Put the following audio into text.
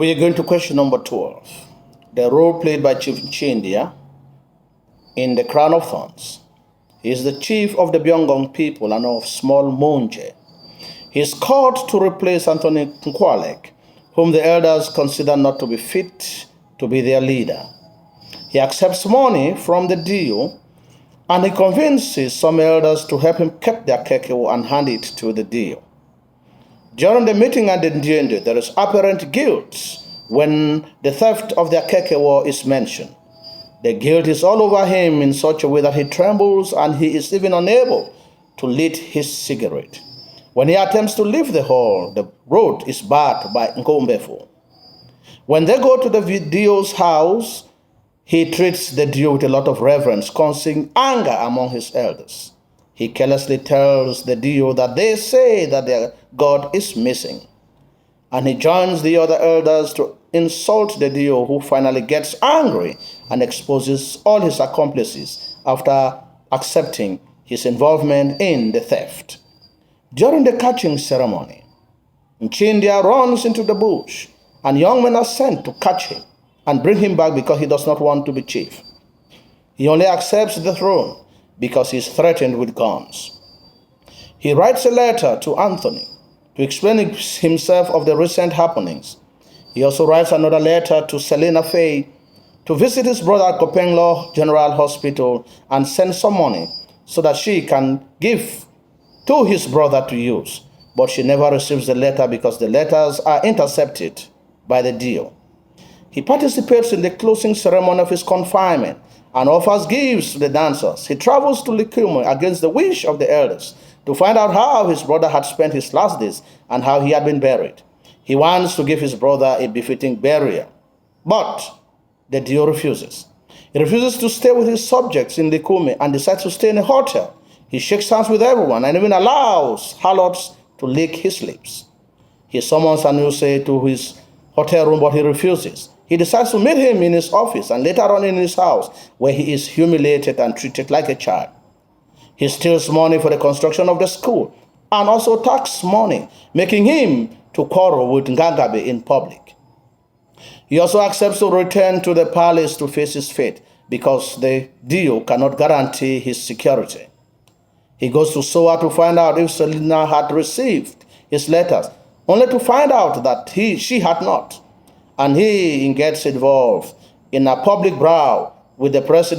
We are going to question number 12. The role played by Chief Chindia in the Crown of Thorns. He is the chief of the Byongong people and of Small Monje. He is called to replace Anthony Nkwalek, whom the elders consider not to be fit to be their leader. He accepts money from the deal and he convinces some elders to help him keep their kekewo and hand it to the deal. During the meeting at the Ndiende, there is apparent guilt when the theft of their kekewo is mentioned. The guilt is all over him in such a way that he trembles and he is even unable to lit his cigarette. When he attempts to leave the hall, the road is barred by Nkombefo. When they go to the Dio's house, he treats the Dio with a lot of reverence, causing anger among his elders. He carelessly tells the Dio that they say that their God is missing. And he joins the other elders to insult the Dio, who finally gets angry and exposes all his accomplices after accepting his involvement in the theft. During the catching ceremony, Chindia runs into the bush, and young men are sent to catch him and bring him back because he does not want to be chief. He only accepts the throne because he is threatened with guns. He writes a letter to Anthony to explain himself of the recent happenings. He also writes another letter to Selena Faye to visit his brother at Kopenglo General Hospital and send some money so that she can give to his brother to use. But she never receives the letter because the letters are intercepted by the Dio. He participates in the closing ceremony of his confinement and offers gifts to the dancers. He travels to Likume against the wish of the elders to find out how his brother had spent his last days and how he had been buried. He wants to give his brother a befitting burial, but the Dio refuses. He refuses to stay with his subjects in Likume and decides to stay in a hotel. He shakes hands with everyone and even allows harlots to lick his lips. He summons Anuse to his hotel room, but he refuses. He decides to meet him in his office and later on in his house, where he is humiliated and treated like a child. He steals money for the construction of the school and also tax money, making him to quarrel with Ngangabe in public. He also accepts to return to the palace to face his fate because the Dio cannot guarantee his security. He goes to Soa to find out if Selena had received his letters, only to find out that she had not. And he gets involved in a public brawl with the president